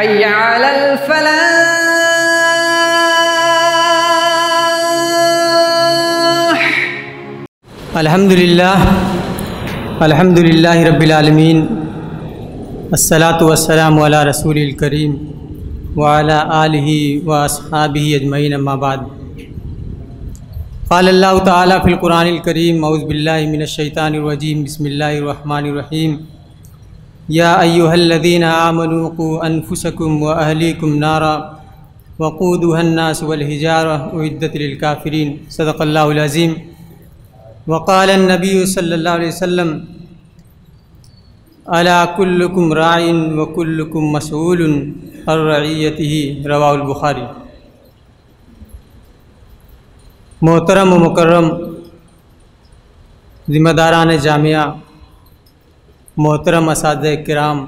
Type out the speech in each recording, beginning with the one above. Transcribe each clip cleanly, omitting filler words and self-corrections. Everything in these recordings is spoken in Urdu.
حي على الفلاح. الحمد للہ رب العالمین، الصلاۃ والسلام علی رسول الکریم وعلی آلہ واصحابہ اجمعین، اما بعد. قال اللہ تعالیٰ فی القرآن الکریم، اعوذ باللہ من الشیطان الرجیم، بسم اللہ الرحمن الرحیم. یا ایہا الذین آمنوا قوا انفسکم واہلیکم نارا وقودها الناس والحجارہ اعدت للکافرین. صدق اللہ العظیم. وقال النبی صلی اللہ علیہ وسلم الا کلکم راع وکلکم مسئول عن رعیتہ، رواہ البخاری. محترم و مکرم ذمہ داران جامعہ، محترم اساتذہ کرام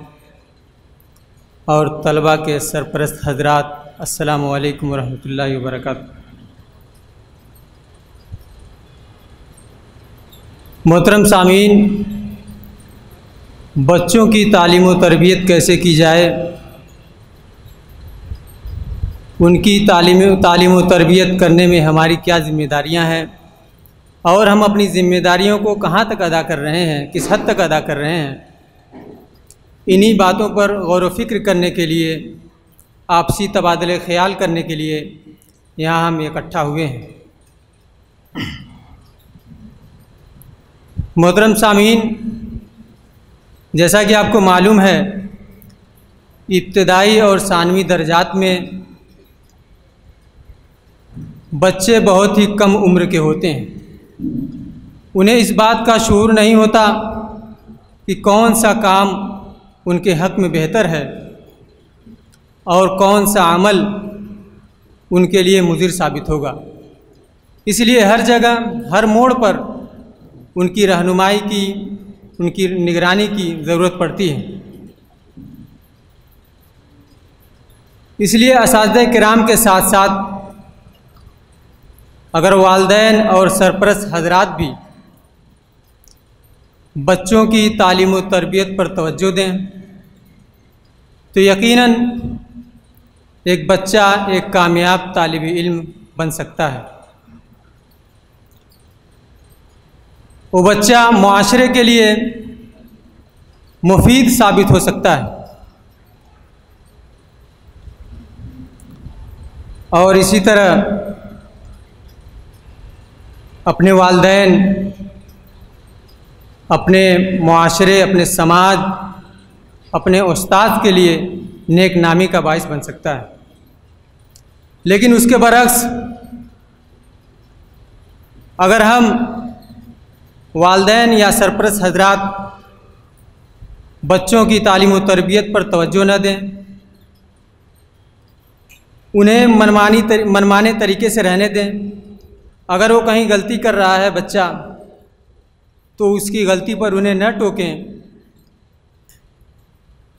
اور طلباء کے سرپرست حضرات، السلام علیکم ورحمۃ اللہ وبرکاتہ. محترم سامعین، بچوں کی تعلیم و تربیت کیسے کی جائے، ان کی تعلیم و تربیت کرنے میں ہماری کیا ذمہ داریاں ہیں، اور ہم اپنی ذمہ داریوں کو کہاں تک ادا کر رہے ہیں، کس حد تک ادا کر رہے ہیں، انہی باتوں پر غور و فکر کرنے کے لیے، آپسی تبادلہ خیال کرنے کے لیے یہاں ہم اکٹھا ہوئے ہیں. محترم سامعین، جیسا کہ آپ کو معلوم ہے، ابتدائی اور ثانوی درجات میں بچے بہت ہی کم عمر کے ہوتے ہیں. انہیں اس بات کا شعور نہیں ہوتا کہ کون سا کام ان کے حق میں بہتر ہے اور کون سا عمل ان کے لیے مضر ثابت ہوگا. اس لیے ہر جگہ، ہر موڑ پر ان کی رہنمائی کی، ان کی نگرانی کی ضرورت پڑتی ہے. اس لیے اساتذہ کرام کے ساتھ ساتھ اگر والدین اور سرپرست حضرات بھی بچوں کی تعلیم و تربیت پر توجہ دیں تو یقیناً ایک بچہ ایک کامیاب طالب علم بن سکتا ہے. وہ بچہ معاشرے کے لیے مفید ثابت ہو سکتا ہے. اور اسی طرح اپنے والدین، اپنے معاشرے، اپنے سماج، اپنے استاد کے لیے نیک نامی کا باعث بن سکتا ہے. لیکن اس کے برعکس اگر ہم والدین یا سرپرست حضرات بچوں کی تعلیم و تربیت پر توجہ نہ دیں، انہیں منمانے طریقے سے رہنے دیں، اگر وہ کہیں غلطی کر رہا ہے بچہ تو اس کی غلطی پر انہیں نہ ٹوکیں،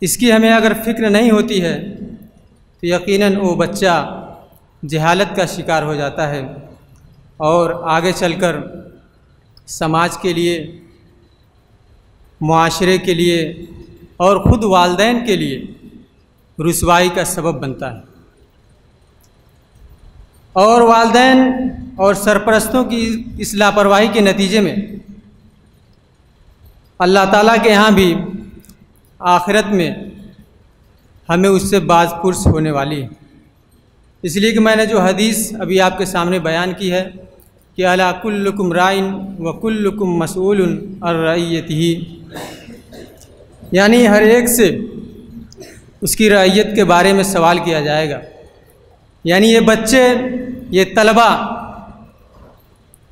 اس کی ہمیں اگر فکر نہیں ہوتی ہے تو یقیناً وہ بچہ جہالت کا شکار ہو جاتا ہے اور آگے چل کر سماج کے لیے، معاشرے کے لیے اور خود والدین کے لیے رسوائی کا سبب بنتا ہے. اور والدین اور سرپرستوں کی اس لاپرواہی کے نتیجے میں اللہ تعالیٰ کے یہاں بھی آخرت میں ہمیں اس سے باز پرس ہونے والی ہے. اس لیے کہ میں نے جو حدیث ابھی آپ کے سامنے بیان کی ہے کہ الا کلکم راع وکلکم مسئول عن رعیتہ، یعنی ہر ایک سے اس کی رعیت کے بارے میں سوال کیا جائے گا. یعنی یہ بچے، یہ طلباء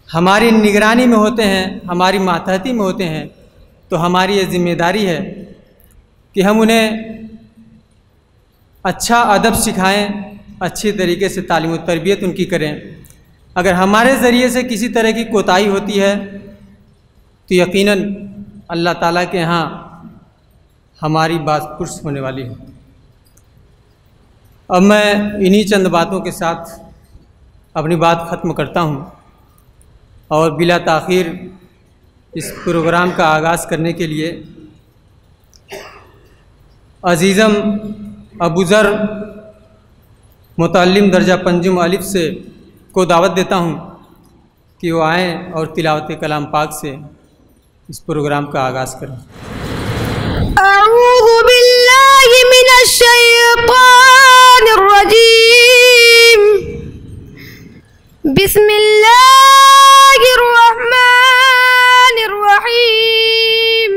ہماری نگرانی میں ہوتے ہیں، ہماری ماتحتی میں ہوتے ہیں، تو ہماری یہ ذمہ داری ہے کہ ہم انہیں اچھا ادب سکھائیں، اچھی طریقے سے تعلیم و تربیت ان کی کریں. اگر ہمارے ذریعے سے کسی طرح کی کوتاہی ہوتی ہے تو یقیناً اللہ تعالیٰ کے ہاں ہماری باز پرس ہونے والی ہے. اب میں انہی چند باتوں کے ساتھ اپنی بات ختم کرتا ہوں اور بلا تاخیر اس پروگرام کا آغاز کرنے کے لیے عزیزم ابو ذر متعلم درجہ پنجم الف سے کو دعوت دیتا ہوں کہ وہ آئیں اور تلاوت کلام پاک سے اس پروگرام کا آغاز کریں۔ اعوذ باللہ من الشیطان الرجیم، بسم اللہ الرحمن الرحیم،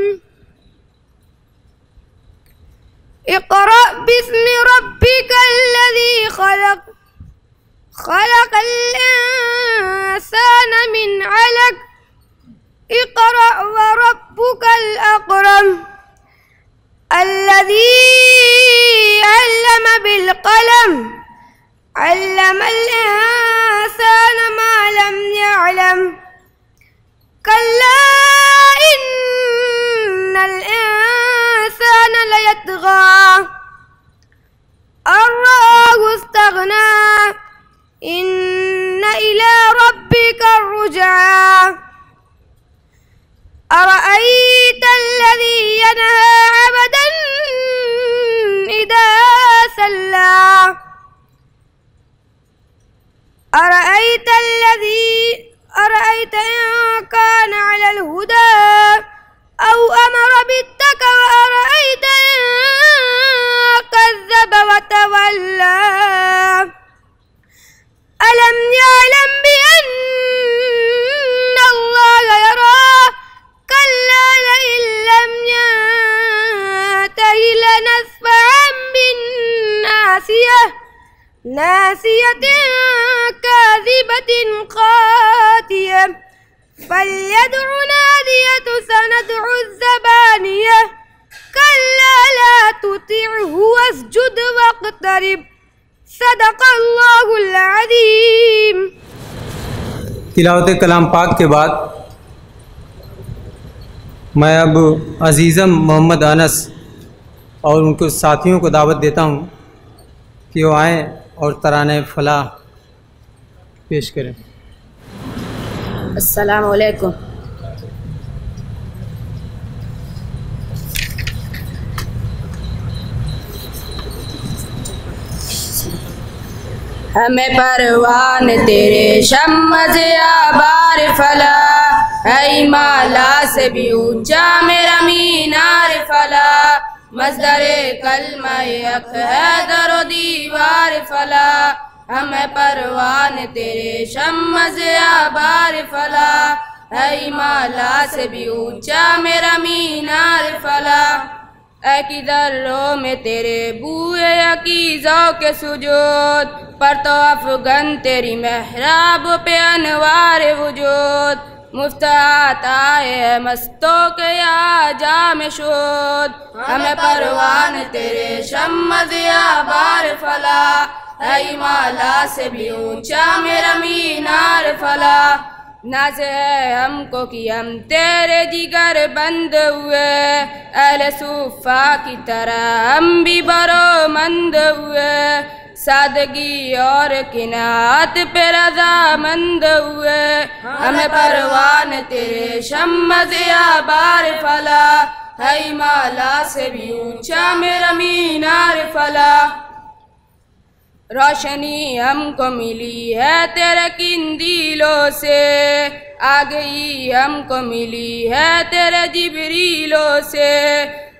اقرأ باسم ربک الذی خلق، خلق الانسان من علق، اقرأ وربک الاکرم، الذی علم بالقلم، علم الانسان ما لم يعلم، كلا ان الانسان ليطغى ان رآه استغنى، ان الى ربك الرجعى، أرأيت الذي ينهى عبدا إذا صلى، أرأيت إن كان على الهدى أو أمر بالتقوى، أرأيت إن كذب وتولى، ألم يعلم بأن الله يرى، كلا لئن لم ينته لنسفعا بالناصية، ناصية كاذبة خاطئة، فليدع نادية سندع الزبانية، كلا لا تطعه واسجد واقترب، صدق اللہ العظیم۔ تلاوت کلام پاک کے بعد میں اب عزیزم محمد انس اور ان کے ساتھیوں کو دعوت دیتا ہوں کہ وہ آئیں اور ترانہ فلاح پیش کریں۔ السلام علیکم۔ ہمیں پروان تیرے شمس آبار فلا، اے مالا سے بھی اونچا میرا مینار فلا، مصدر کلمہ حق ہے در و دیوار فلا، ہمیں پروان تیرے شمس آبار فلا، اے مالا سے بھی اونچا میرا مینار فلا، اے کی ذروں میں تیرے بوئے کی ذوق سجود، پر تو افغن تیری محراب پہ انوار وجود، مفتاحات آئے ہے مستوں کے یا جام شود، ہمیں پروان تیرے شمس آبار فلا، اے مالا سے بھی اونچا میرا مینار فلا، ناز ہے ہم کو کہ ہم تیرے جگر بند ہوئے، اہل صوفہ کی طرح ہم بھی برو مند ہوئے، سادگی اور قناعت پہ رضا مند ہوئے، ہمیں پروان تیرے شمس آبار فلا، ہے مالا سے بھی اونچا میرا مینار فلا، روشنی ہم کو ملی ہے تیرے قندیلوں سے، آ گئی ہم کو ملی ہے تیرے جبریلوں سے،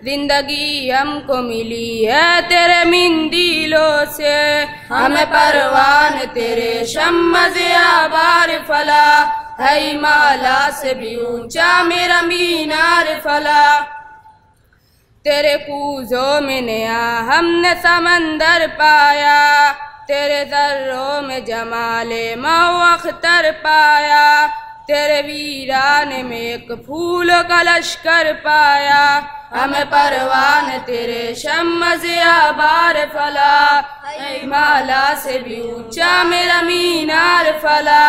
زندگی ہم کو ملی ہے تیرے مندیلوں سے، ہمیں پروان تیرے شمس آبار فلا، ہے مالا سے بھی اونچا میرا مینار فلا، تیرے کوزوں میں نیا ہم نے سمندر پایا، تیرے ذروں میں جمال ماہ اختر پایا، تیرے ویران میں ایک پھول کا لشکر پایا، ہمیں پروان تیرے شمس آبار فلا، اے مالا سے بھی اونچا میرا مینار فلا،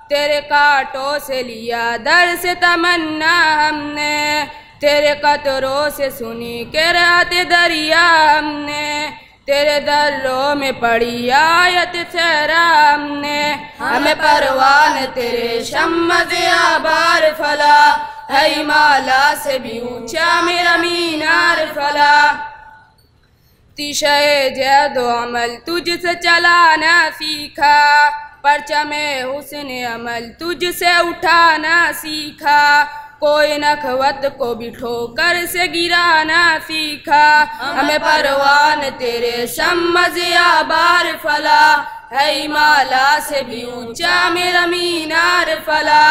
تیرے کانٹوں سے لیا درس تمنا ہم نے، تیرے قطروں سے سنی قرأت دریا ہم نے، تیرے دروں میں پڑھی آیت سہرا ہم نے، ہمیں پروان تیرے شمس آبار فلا، ہے مالا سے بھی اونچا میرا مینار فلا، تیشے جہد و عمل تجھ سے چلانا سیکھا، پرچم حسن عمل تجھ سے اٹھانا سیکھا، کوئی نخوت کو بھی ٹھوکر سے گرانا سیکھا، ہمیں پروان تیرے شمس یا بار فلا، ہے ہمالا سے بھی اونچا میرا مینار فلا،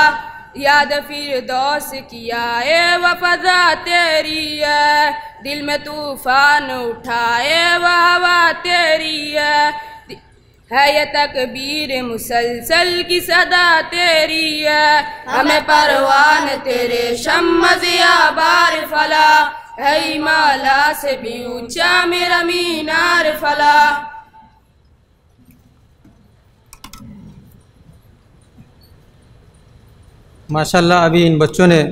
یاد فردوس کیا اے وفضا تیری ہے، دل میں طوفان اٹھائے وہ ہوا تیری ہے یہ تکبیر مسلسل کی صدا تیری ہے، ہمیں پروان تیرے شمس یا بار فلا، ہے ہمالا سے بھی اونچا میرا مینار فلا۔ ماشاءاللہ ابھی ان بچوں نے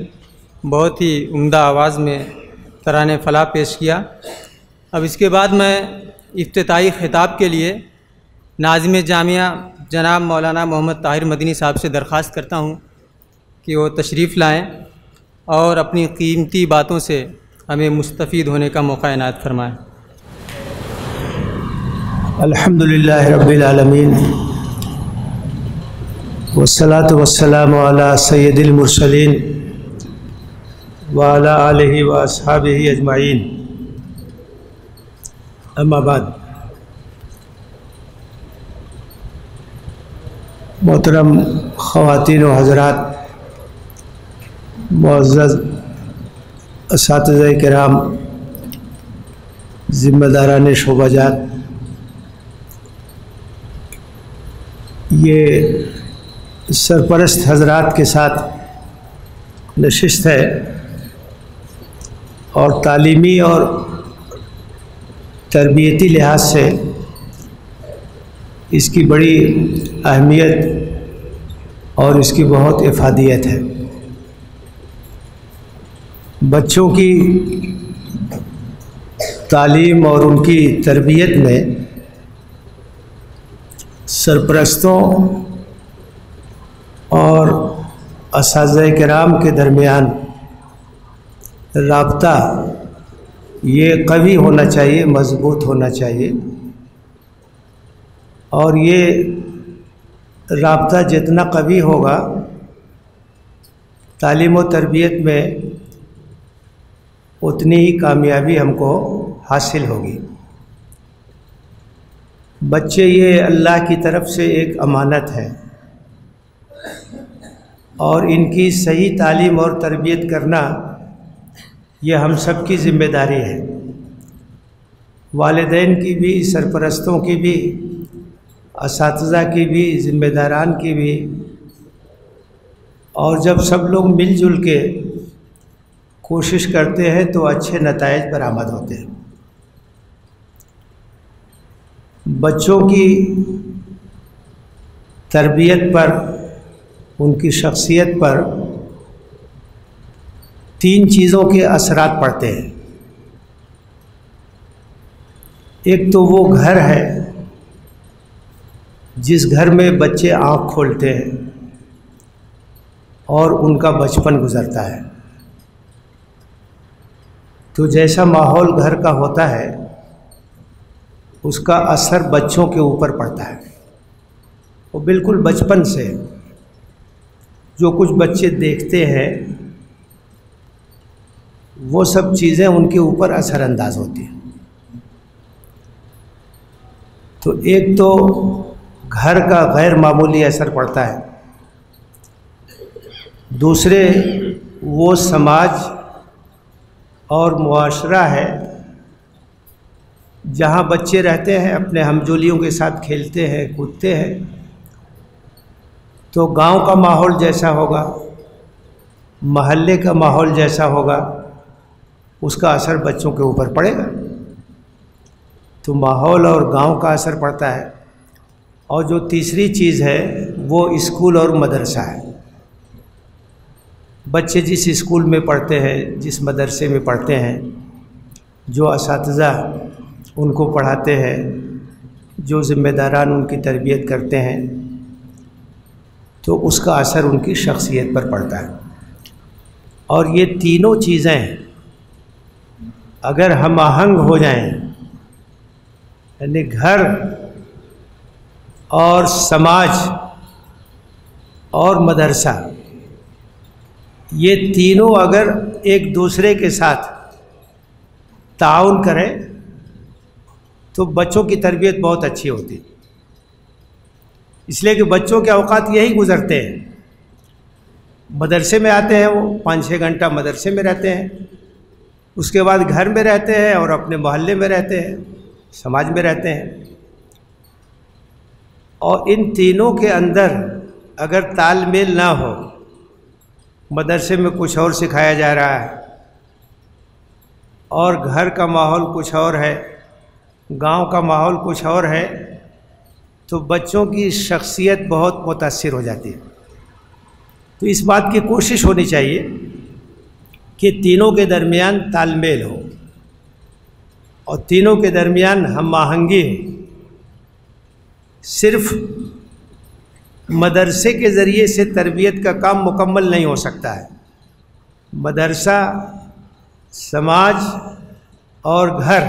بہت ہی عمدہ آواز میں ترانہ فلاح پیش کیا۔ اب اس کے بعد میں افتتاحی خطاب کے لیے ناظم جامعہ جناب مولانا محمد طاہر مدنی صاحب سے درخواست کرتا ہوں کہ وہ تشریف لائیں اور اپنی قیمتی باتوں سے ہمیں مستفید ہونے کا موقع عنایت فرمائیں۔ الحمدللہ رب العالمین والصلاة والسلام علی سید المرسلین وعلی آلہ واصحابہ اجمعین، اما بعد۔ محترم خواتین و حضرات، معزز اساتذہ کرام، ذمہ داران شعبہ جات، یہ سرپرست حضرات کے ساتھ نشست ہے اور تعلیمی اور تربیتی لحاظ سے اس کی بڑی اہمیت اور اس کی بہت افادیت ہے۔ بچوں کی تعلیم اور ان کی تربیت میں سرپرستوں اور اساتذہ کرام کے درمیان رابطہ یہ قوی ہونا چاہیے، مضبوط ہونا چاہیے، اور یہ رابطہ جتنا قوی ہوگا تعلیم و تربیت میں اتنی ہی کامیابی ہم کو حاصل ہوگی۔ بچے یہ اللہ کی طرف سے ایک امانت ہے اور ان کی صحیح تعلیم اور تربیت کرنا یہ ہم سب کی ذمہ داری ہے، والدین کی بھی، سرپرستوں کی بھی، اساتذہ کی بھی، ذمہ داران کی بھی، اور جب سب لوگ مل جل کے کوشش کرتے ہیں تو اچھے نتائج برآمد ہوتے ہیں۔ بچوں کی تربیت پر، ان کی شخصیت پر تین چیزوں کے اثرات پڑتے ہیں۔ ایک تو وہ گھر ہے جس گھر میں بچے آنکھ کھولتے ہیں اور ان کا بچپن گزرتا ہے، تو جیسا ماحول گھر کا ہوتا ہے اس کا اثر بچوں کے اوپر پڑتا ہے۔ وہ بالکل بچپن سے جو کچھ بچے دیکھتے ہیں وہ سب چیزیں ان کے اوپر اثر انداز ہوتی ہیں۔ تو ایک تو گھر کا غیر معمولی اثر پڑتا ہے، دوسرے وہ سماج اور معاشرہ ہے جہاں بچے رہتے ہیں، اپنے ہمجولیوں کے ساتھ کھیلتے ہیں، کودتے ہیں، تو گاؤں کا ماحول جیسا ہوگا، محلے کا ماحول جیسا ہوگا، اس کا اثر بچوں کے اوپر پڑے گا۔ تو ماحول اور گاؤں کا اثر پڑتا ہے، اور جو تیسری چیز ہے وہ اسکول اور مدرسہ ہے۔ بچے جس اسکول میں پڑھتے ہیں، جس مدرسے میں پڑھتے ہیں، جو اساتذہ ان کو پڑھاتے ہیں، جو ذمہ داران ان کی تربیت کرتے ہیں، تو اس کا اثر ان کی شخصیت پر پڑتا ہے۔ اور یہ تینوں چیزیں اگر ہم آہنگ ہو جائیں یعنی گھر اور سماج اور مدرسہ، یہ تینوں اگر ایک دوسرے کے ساتھ تعاون کریں تو بچوں کی تربیت بہت اچھی ہوتی، اس لیے کہ بچوں کے اوقات یہی گزرتے ہیں، مدرسے میں آتے ہیں، وہ 5-6 گھنٹہ مدرسے میں رہتے ہیں، اس کے بعد گھر میں رہتے ہیں اور اپنے محلے میں رہتے ہیں، سماج میں رہتے ہیں، اور ان تینوں کے اندر اگر تال میل نہ ہو، مدرسے میں کچھ اور سکھایا جا رہا ہے اور گھر کا ماحول کچھ اور ہے، گاؤں کا ماحول کچھ اور ہے، تو بچوں کی شخصیت بہت متاثر ہو جاتی ہے۔ تو اس بات کی کوشش ہونی چاہیے کہ تینوں کے درمیان تال میل ہو اور تینوں کے درمیان ہم آہنگی ہو۔ صرف مدرسے کے ذریعے سے تربیت کا کام مکمل نہیں ہو سکتا ہے، مدرسہ، سماج اور گھر،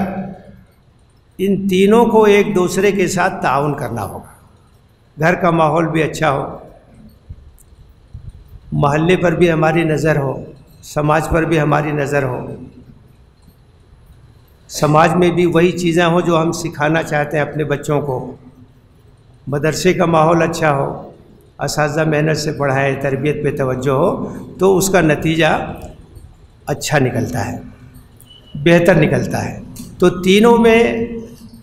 ان تینوں کو ایک دوسرے کے ساتھ تعاون کرنا ہوگا۔ گھر کا ماحول بھی اچھا ہو، محلے پر بھی ہماری نظر ہو، سماج پر بھی ہماری نظر ہو، سماج میں بھی وہی چیزیں ہوں جو ہم سکھانا چاہتے ہیں اپنے بچوں کو، مدرسے کا ماحول اچھا ہو، اساتذہ محنت سے پڑھائے، تربیت پہ توجہ ہو، تو اس کا نتیجہ اچھا نکلتا ہے، بہتر نکلتا ہے۔ تو تینوں میں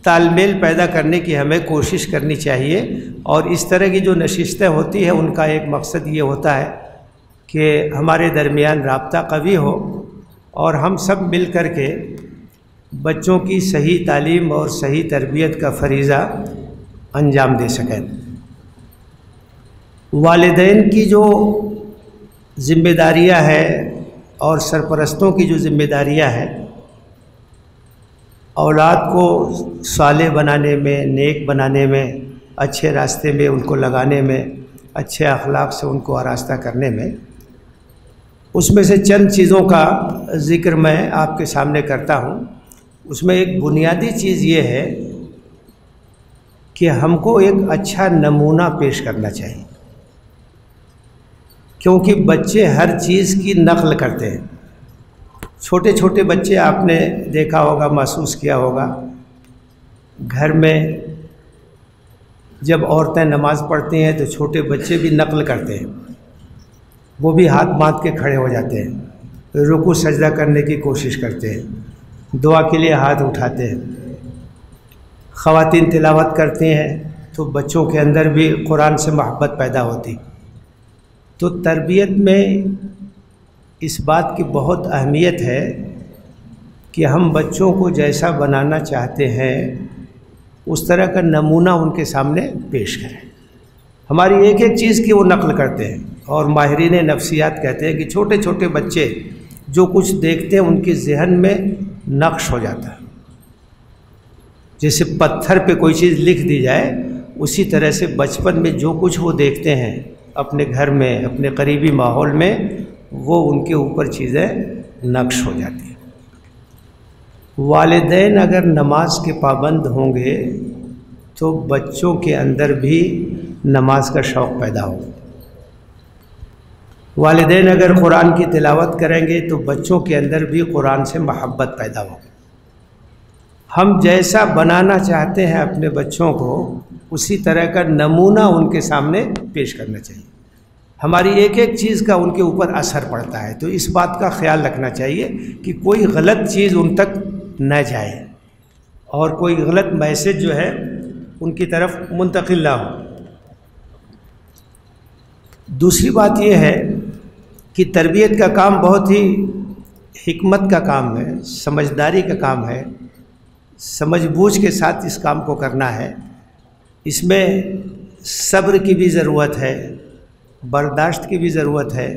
تال میل پیدا کرنے کی ہمیں کوشش کرنی چاہیے، اور اس طرح کی جو نشستیں ہوتی ہیں ان کا ایک مقصد یہ ہوتا ہے کہ ہمارے درمیان رابطہ قوی ہو اور ہم سب مل کر کے بچوں کی صحیح تعلیم اور صحیح تربیت کا فریضہ انجام دے سکیں۔ والدین کی جو ذمہ داریاں ہیں اور سرپرستوں کی جو ذمہ داریاں ہیں، اولاد کو صالح بنانے میں، نیک بنانے میں، اچھے راستے میں ان کو لگانے میں، اچھے اخلاق سے ان کو آراستہ کرنے میں، اس میں سے چند چیزوں کا ذکر میں آپ کے سامنے کرتا ہوں۔ اس میں ایک بنیادی چیز یہ ہے کہ ہم کو ایک اچھا نمونہ پیش کرنا چاہیے، کیونکہ بچے ہر چیز کی نقل کرتے ہیں۔ چھوٹے چھوٹے بچے آپ نے دیکھا ہوگا، محسوس کیا ہوگا، گھر میں جب عورتیں نماز پڑھتی ہیں تو چھوٹے بچے بھی نقل کرتے ہیں، وہ بھی ہاتھ باندھ کے کھڑے ہو جاتے ہیں، رکوع سجدہ کرنے کی کوشش کرتے ہیں، دعا کے لیے ہاتھ اٹھاتے ہیں۔ خواتین تلاوت کرتی ہیں تو بچوں کے اندر بھی قرآن سے محبت پیدا ہوتی۔ تو تربیت میں اس بات کی بہت اہمیت ہے کہ ہم بچوں کو جیسا بنانا چاہتے ہیں اس طرح کا نمونہ ان کے سامنے پیش کریں۔ ہماری ایک ایک چیز کی وہ نقل کرتے ہیں، اور ماہرین نفسیات کہتے ہیں کہ چھوٹے چھوٹے بچے جو کچھ دیکھتے ہیں ان کے ذہن میں نقش ہو جاتا ہے۔ جیسے پتھر پہ کوئی چیز لکھ دی جائے، اسی طرح سے بچپن میں جو کچھ وہ دیکھتے ہیں اپنے گھر میں، اپنے قریبی ماحول میں، وہ ان کے اوپر چیزیں نقش ہو جاتی ہیں۔ والدین اگر نماز کے پابند ہوں گے تو بچوں کے اندر بھی نماز کا شوق پیدا ہوگا۔ والدین اگر قرآن کی تلاوت کریں گے تو بچوں کے اندر بھی قرآن سے محبت پیدا ہوگی۔ ہم جیسا بنانا چاہتے ہیں اپنے بچوں کو، اسی طرح کا نمونہ ان کے سامنے پیش کرنا چاہیے۔ ہماری ایک ایک چیز کا ان کے اوپر اثر پڑتا ہے، تو اس بات کا خیال رکھنا چاہیے کہ کوئی غلط چیز ان تک نہ جائے اور کوئی غلط میسج جو ہے ان کی طرف منتقل نہ ہو۔ دوسری بات یہ ہے کہ تربیت کا کام بہت ہی حکمت کا کام ہے، سمجھداری کا کام ہے، سمجھ بوجھ کے ساتھ اس کام کو کرنا ہے۔ اس میں صبر کی بھی ضرورت ہے، برداشت کی بھی ضرورت ہے۔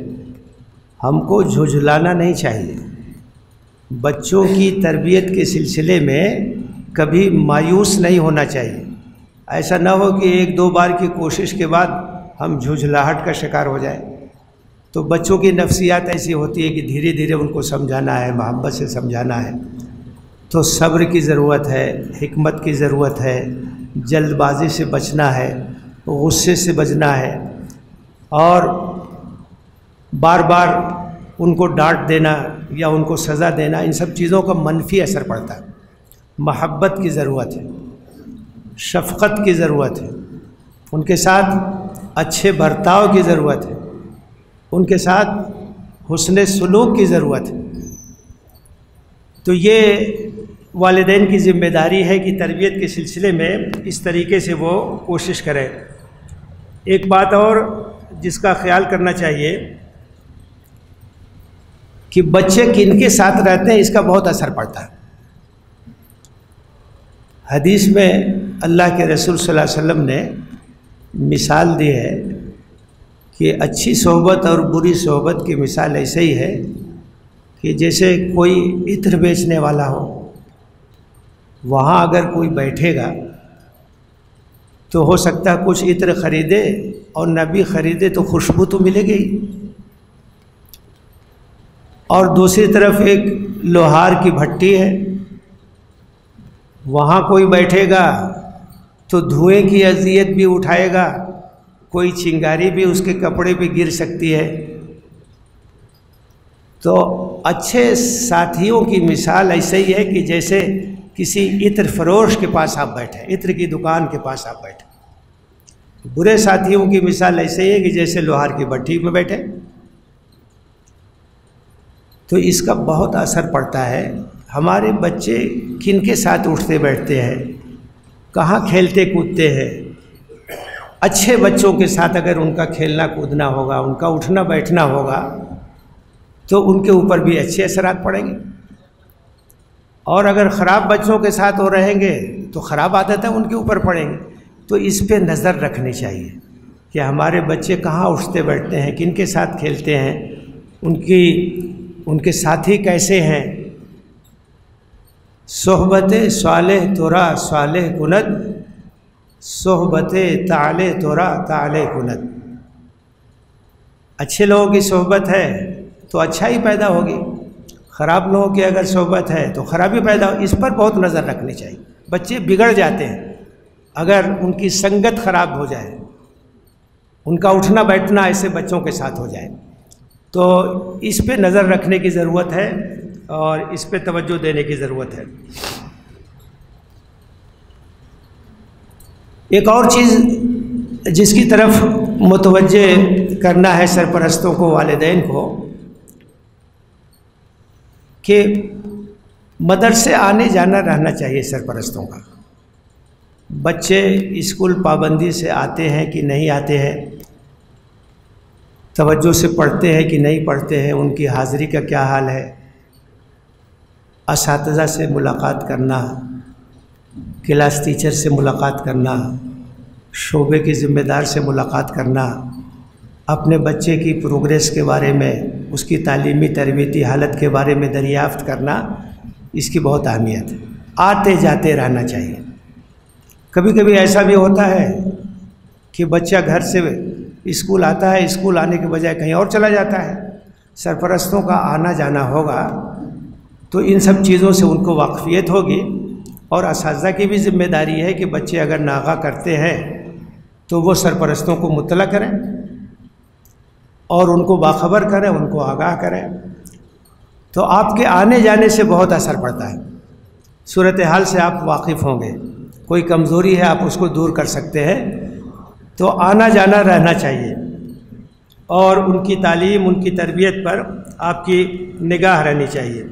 ہم کو جھجھلانا نہیں چاہیے۔ بچوں کی تربیت کے سلسلے میں کبھی مایوس نہیں ہونا چاہیے۔ ایسا نہ ہو کہ ایک دو بار کی کوشش کے بعد ہم جھجھلاہٹ کا شکار ہو جائیں۔ تو بچوں کی نفسیات ایسی ہوتی ہے کہ دھیرے دھیرے ان کو سمجھانا ہے، محبت سے سمجھانا ہے۔ تو صبر کی ضرورت ہے، حکمت کی ضرورت ہے، جلد بازی سے بچنا ہے، غصے سے بچنا ہے، اور بار بار ان کو ڈانٹ دینا یا ان کو سزا دینا، ان سب چیزوں کا منفی اثر پڑتا ہے۔ محبت کی ضرورت ہے، شفقت کی ضرورت ہے، ان کے ساتھ اچھے برتاؤ کی ضرورت ہے، ان کے ساتھ حسن سلوک کی ضرورت ہے۔ تو یہ والدین کی ذمہ داری ہے کہ تربیت کے سلسلے میں اس طریقے سے وہ کوشش کریں۔ ایک بات اور جس کا خیال کرنا چاہیے کہ بچے کن کے ساتھ رہتے ہیں، اس کا بہت اثر پڑتا ہے۔ حدیث میں اللہ کے رسول صلی اللہ علیہ وسلم نے مثال دی ہے کہ اچھی صحبت اور بری صحبت کی مثال ایسے ہی ہے کہ جیسے کوئی عطر بیچنے والا ہو، وہاں اگر کوئی بیٹھے گا تو ہو سکتا ہے کچھ عطر خریدے اور نہ بھی خریدے تو خوشبو تو ملے گی، اور دوسری طرف ایک لوہار کی بھٹی ہے، وہاں کوئی بیٹھے گا تو دھوئیں کی اذیت بھی اٹھائے گا، کوئی چنگاری بھی اس کے کپڑے پہ گر سکتی ہے۔ تو اچھے ساتھیوں کی مثال ایسے ہی ہے کہ جیسے کسی عطر فروش کے پاس آپ بیٹھے، عطر کی دکان کے پاس آپ بیٹھے۔ برے ساتھیوں کی مثال ایسے ہی ہے کہ جیسے لوہار کی بھٹی میں بیٹھے۔ تو اس کا بہت اثر پڑتا ہے۔ ہمارے بچے کن کے ساتھ اٹھتے بیٹھتے ہیں، کہاں کھیلتے کودتے ہیں۔ اچھے بچوں کے ساتھ اگر ان کا کھیلنا کودنا ہوگا، ان کا اٹھنا بیٹھنا ہوگا، تو ان کے اوپر بھی اچھے اثرات پڑیں گے۔ اور اگر خراب بچوں کے ساتھ وہ رہیں گے تو خراب عادتیں ان کے اوپر پڑیں گی۔ تو اس پہ نظر رکھنی چاہیے کہ ہمارے بچے کہاں اٹھتے بیٹھتے ہیں، کن کے ساتھ کھیلتے ہیں، ان کے ساتھی کیسے ہیں۔ صحبت صالح تورا صالح کند، صحبت طالح تورا طالح کند۔ اچھے لوگوں کی صحبت ہے تو اچھائی پیدا ہوگی، خراب لوگوں کی اگر صحبت ہے تو خرابی پیدا ہو۔ اس پر بہت نظر رکھنی چاہیے۔ بچے بگڑ جاتے ہیں اگر ان کی سنگت خراب ہو جائے، ان کا اٹھنا بیٹھنا ایسے بچوں کے ساتھ ہو جائے۔ تو اس پہ نظر رکھنے کی ضرورت ہے اور اس پہ توجہ دینے کی ضرورت ہے۔ ایک اور چیز جس کی طرف متوجہ کرنا ہے سرپرستوں کو، والدین کو، کہ مدرسے آنے جانا رہنا چاہیے سرپرستوں کا۔ بچے اسکول پابندی سے آتے ہیں کہ نہیں آتے ہیں، توجہ سے پڑھتے ہیں کہ نہیں پڑھتے ہیں، ان کی حاضری کا کیا حال ہے۔ اساتذہ سے ملاقات کرنا، کلاس ٹیچر سے ملاقات کرنا، شعبے کے ذمہ دار سے ملاقات کرنا، اپنے بچے کی پروگریس کے بارے میں، اس کی تعلیمی تربیتی حالت کے بارے میں دریافت کرنا، اس کی بہت اہمیت ہے۔ آتے جاتے رہنا چاہیے۔ کبھی کبھی ایسا بھی ہوتا ہے کہ بچہ گھر سے اسکول آتا ہے، اسکول آنے کے بجائے کہیں اور چلا جاتا ہے۔ سرپرستوں کا آنا جانا ہوگا تو ان سب چیزوں سے ان کو واقفیت ہوگی، اور اساتذہ کی بھی ذمہ داری ہے کہ بچے اگر ناغہ کرتے ہیں تو وہ سرپرستوں کو مطلع کریں اور ان کو باخبر کریں، ان کو آگاہ کریں۔ تو آپ کے آنے جانے سے بہت اثر پڑتا ہے، صورتحال سے آپ واقف ہوں گے، کوئی کمزوری ہے آپ اس کو دور کر سکتے ہیں۔ تو آنا جانا رہنا چاہیے، اور ان کی تعلیم، ان کی تربیت پر آپ کی نگاہ رہنی چاہیے۔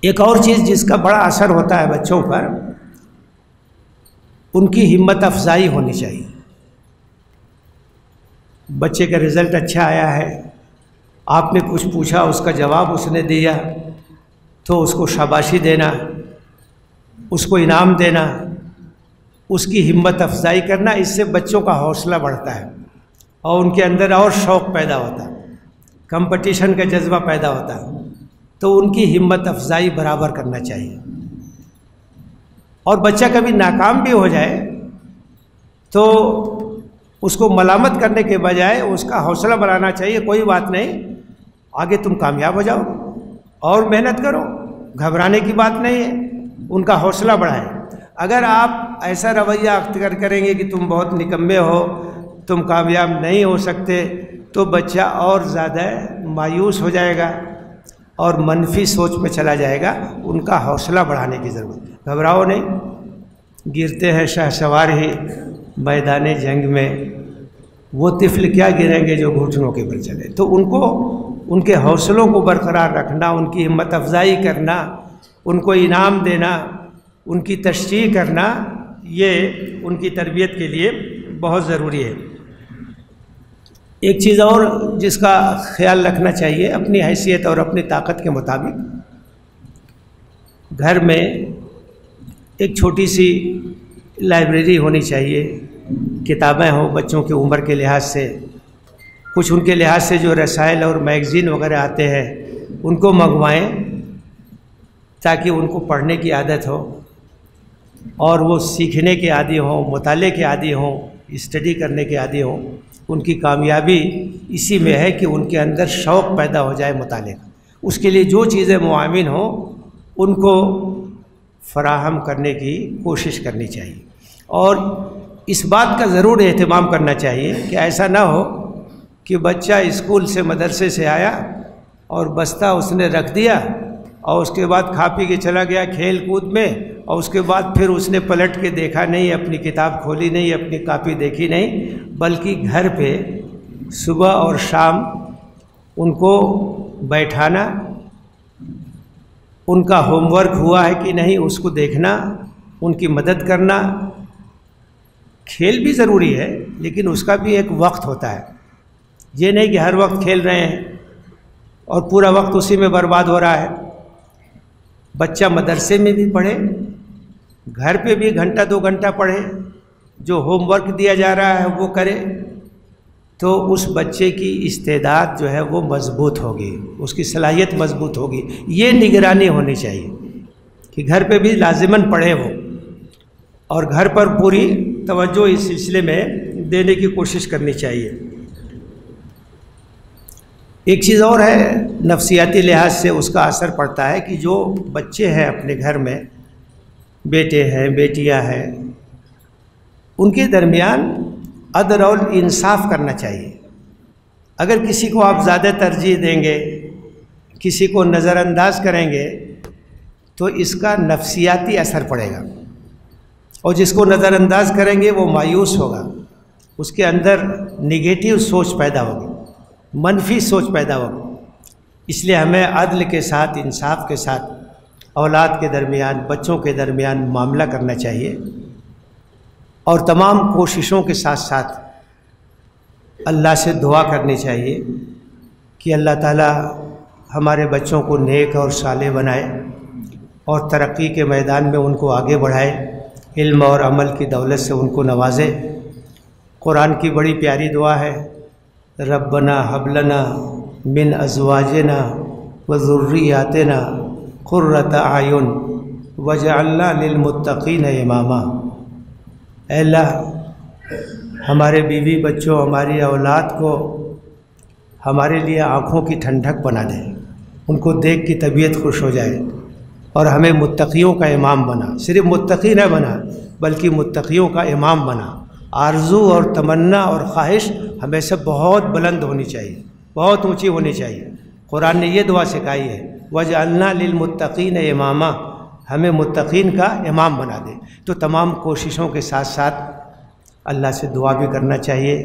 ایک اور چیز جس کا بڑا اثر ہوتا ہے بچوں پر، ان کی ہمت افزائی ہونی چاہیے۔ بچے کا رزلٹ اچھا آیا ہے، آپ نے کچھ پوچھا، اس کا جواب اس نے دیا، تو اس کو شاباشی دینا، اس کو انعام دینا، اس کی ہمت افزائی کرنا، اس سے بچوں کا حوصلہ بڑھتا ہے اور ان کے اندر اور شوق پیدا ہوتا ہے، کمپٹیشن کا جذبہ پیدا ہوتا ہے۔ تو ان کی ہمت افزائی برابر کرنا چاہیے۔ اور بچہ کبھی ناکام بھی ہو جائے تو اس کو ملامت کرنے کے بجائے اس کا حوصلہ بڑھانا چاہیے، کوئی بات نہیں، آگے تم کامیاب ہو جاؤ اور محنت کرو، گھبرانے کی بات نہیں ہے، ان کا حوصلہ بڑھائیں۔ اگر آپ ایسا رویہ اختیار کریں گے کہ تم بہت نکمے ہو، تم کامیاب نہیں ہو سکتے، تو بچہ اور زیادہ مایوس ہو جائے گا اور منفی سوچ میں چلا جائے گا۔ ان کا حوصلہ بڑھانے کی ضرورت ہے۔ گھبراؤ نہیں، گرتے ہیں شہسوار ہی میدان جنگ میں، وہ طفل کیا گریں گے جو گھٹنوں کے بل چلے۔ تو ان کے حوصلوں کو برقرار رکھنا، ان کی ہمت افزائی کرنا، ان کو انعام دینا، ان کی تشجیع کرنا، یہ ان کی تربیت کے لیے بہت ضروری ہے۔ ایک چیز اور جس کا خیال رکھنا چاہیے، اپنی حیثیت اور اپنی طاقت کے مطابق گھر میں ایک چھوٹی سی لائبریری ہونی چاہیے، کتابیں ہوں بچوں کی عمر کے لحاظ سے، کچھ ان کے لحاظ سے جو رسائل اور میگزین وغیرہ آتے ہیں ان کو منگوائیں تاکہ ان کو پڑھنے کی عادت ہو اور وہ سیکھنے کے عادی ہوں، مطالعے کے عادی ہوں، اسٹڈی کرنے کے عادی ہوں۔ ان کی کامیابی اسی میں ہے کہ ان کے اندر شوق پیدا ہو جائے مطالعے کا۔ اس کے لیے جو چیزیں معاون ہوں ان کو فراہم کرنے کی کوشش کرنی چاہیے، اور اس بات کا ضرور اہتمام کرنا چاہیے کہ ایسا نہ ہو کہ بچہ اسکول سے مدرسے سے آیا اور بستہ اس نے رکھ دیا اور اس کے بعد کھا پی کے چلا گیا کھیل کود میں، اور اس کے بعد پھر اس نے پلٹ کے دیکھا نہیں، اپنی کتاب کھولی نہیں، اپنی کاپی دیکھی نہیں، بلکہ گھر پہ صبح اور شام ان کو بیٹھانا، ان کا ہوم ورک ہوا ہے کہ نہیں اس کو دیکھنا، ان کی مدد کرنا۔ کھیل بھی ضروری ہے لیکن اس کا بھی ایک وقت ہوتا ہے، یہ نہیں کہ ہر وقت کھیل رہے ہیں اور پورا وقت اسی میں برباد ہو رہا ہے۔ بچہ مدرسے میں بھی پڑھے، گھر پہ بھی گھنٹہ 2 گھنٹہ پڑھے، جو ہوم ورک دیا جا رہا ہے وہ کرے، تو اس بچے کی استعداد جو ہے وہ مضبوط ہوگی، اس کی صلاحیت مضبوط ہوگی۔ یہ نگرانی ہونی چاہیے کہ گھر پہ بھی لازماً پڑھے وہ، اور گھر پر پوری توجہ اس سلسلے میں دینے کی کوشش کرنی چاہیے۔ ایک چیز اور ہے، نفسیاتی لحاظ سے اس کا اثر پڑتا ہے کہ جو بچے ہیں اپنے گھر میں، بیٹے ہیں بیٹیاں ہیں، ان کے درمیان عدل اور انصاف کرنا چاہیے۔ اگر کسی کو آپ زیادہ ترجیح دیں گے، کسی کو نظر انداز کریں گے، تو اس کا نفسیاتی اثر پڑے گا، اور جس کو نظر انداز کریں گے وہ مایوس ہوگا، اس کے اندر نگیٹو سوچ پیدا ہوگی، منفی سوچ پیدا ہوگی۔ اس لیے ہمیں عدل کے ساتھ، انصاف کے ساتھ اولاد کے درمیان، بچوں کے درمیان معاملہ کرنا چاہیے، اور تمام کوششوں کے ساتھ ساتھ اللہ سے دعا کرنی چاہیے کہ اللہ تعالی ہمارے بچوں کو نیک اور صالح بنائے اور ترقی کے میدان میں ان کو آگے بڑھائے، علم اور عمل کی دولت سے ان کو نوازے۔ قرآن کی بڑی پیاری دعا ہے، ربنا حب لنا من ازواجنا وذریاتنا قرۃ اعین وجعلنا للمتقین اماما۔ اے اللہ ہمارے بیوی بچوں، ہماری اولاد کو ہمارے لیے آنکھوں کی ٹھنڈک بنا دے، ان کو دیکھ کے طبیعت خوش ہو جائے، اور ہمیں متقیوں کا امام بنا۔ صرف متقی نہ بنا بلکہ متقیوں کا امام بنا۔ آرزو اور تمنا اور خواہش ہمیشہ بہت بلند ہونی چاہیے، بہت اونچی ہونی چاہیے۔ قرآن نے یہ دعا سکھائی ہے، وَجْعَلْنَا لِلْمُتَّقِينَ اماما، ہمیں متقین کا امام بنا دے۔ تو تمام کوششوں کے ساتھ ساتھ اللہ سے دعا بھی کرنا چاہیے،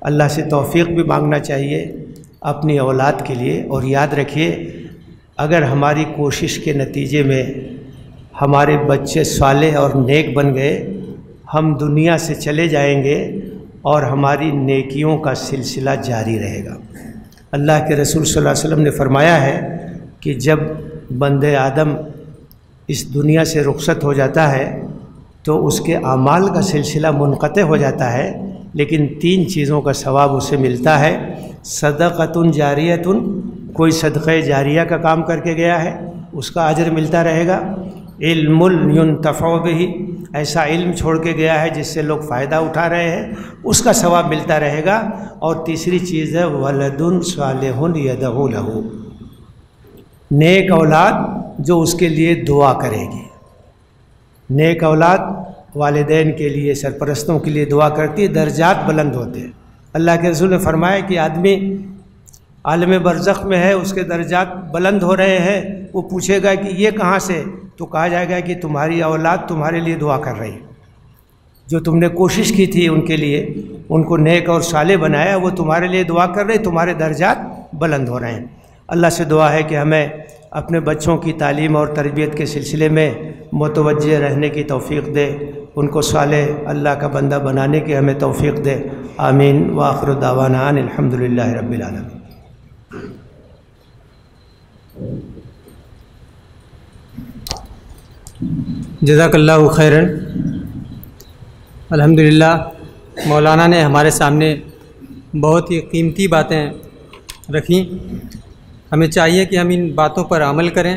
اللہ سے توفیق بھی مانگنا چاہیے اپنی اولاد کے لیے۔ اور یاد رکھیے، اگر ہماری کوشش کے نتیجے میں ہمارے بچے صالح اور نیک بن گئے، ہم دنیا سے چلے جائیں گے اور ہماری نیکیوں کا سلسلہ جاری رہے گا۔ اللہ کے رسول صلی اللہ علیہ وسلم نے فرمایا ہے کہ جب بندے آدم اس دنیا سے رخصت ہو جاتا ہے تو اس کے اعمال کا سلسلہ منقطع ہو جاتا ہے، لیکن 3 چیزوں کا ثواب اسے ملتا ہے۔ صدقۃ جاریۃ، کوئی صدقہ جاریہ کا کام کر کے گیا ہے، اس کا اجر ملتا رہے گا۔ علم ينتفع بہ، ایسا علم چھوڑ کے گیا ہے جس سے لوگ فائدہ اٹھا رہے ہیں، اس کا ثواب ملتا رہے گا۔ اور تیسری چیز ہے ولد صالح يدعو لہ، نیک اولاد جو اس کے لیے دعا کرے گی. نیک اولاد والدین کے لیے، سرپرستوں کے لیے دعا کرتی ہے، درجات بلند ہوتے ہیں. اللہ کے رسول نے فرمایا کہ آدمی عالم برزخ میں ہے، اس کے درجات بلند ہو رہے ہیں، وہ پوچھے گا کہ یہ کہاں سے؟ تو کہا جائے گا کہ تمہاری اولاد تمہارے لیے دعا کر رہی ہے. جو تم نے کوشش کی تھی ان کے لیے، ان کو نیک اور صالح بنایا، وہ تمہارے لیے دعا کر رہے، تمہارے درجات بلند ہو رہے ہیں. اللہ سے دعا ہے کہ ہمیں اپنے بچوں کی تعلیم اور تربیت کے سلسلے میں متوجہ رہنے کی توفیق دے، ان کو صالح اللہ کا بندہ بنانے کی ہمیں توفیق دے. آمین. وآخر دعوانا ان الحمدللہ رب العالمین. جزاک اللہ خیرا. الحمدللہ مولانا نے ہمارے سامنے بہت ہی قیمتی باتیں رکھیں. ہمیں چاہیے کہ ہم ان باتوں پر عمل کریں.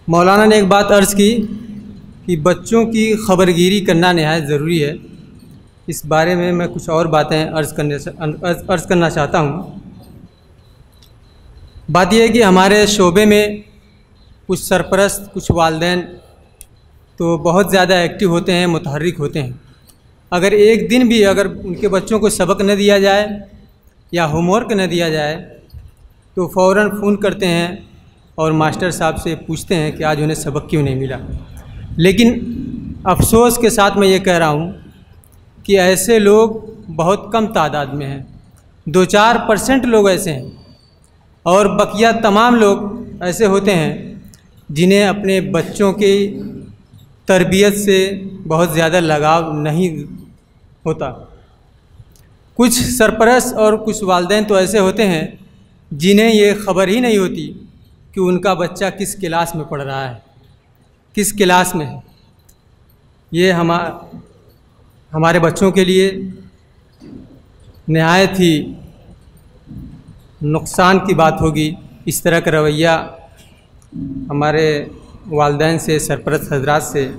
مولانا نے ایک بات عرض کی کہ بچوں کی خبر گیری کرنا نہایت ضروری ہے. اس بارے میں کچھ اور باتیں عرض کرنا چاہتا ہوں. بات یہ ہے کہ ہمارے شعبے میں کچھ سرپرست، کچھ والدین تو بہت زیادہ ایکٹیو ہوتے ہیں، متحرک ہوتے ہیں. اگر ایک دن بھی اگر ان کے بچوں کو سبق نہ دیا جائے یا ہوم ورک نہ دیا جائے تو فوراً فون کرتے ہیں اور ماسٹر صاحب سے پوچھتے ہیں کہ آج انہیں سبق کیوں نہیں ملا. لیکن افسوس کے ساتھ میں یہ کہہ رہا ہوں کہ ایسے لوگ بہت کم تعداد میں ہیں. 2-4% لوگ ایسے ہیں، اور بقیہ تمام لوگ ایسے ہوتے ہیں جنہیں اپنے بچوں کی تربیت سے بہت زیادہ لگاؤ نہیں ہوتا. کچھ سرپرست اور کچھ والدین تو ایسے ہوتے ہیں جنہیں یہ خبر ہی نہیں ہوتی کہ ان کا بچہ کس کلاس میں پڑھ رہا ہے، کس کلاس میں ہے. یہ ہمارے بچوں کے لیے نہایت ہی نقصان کی بات ہوگی. اس طرح کا رویہ ہمارے والدین سے، سرپرست حضرات سے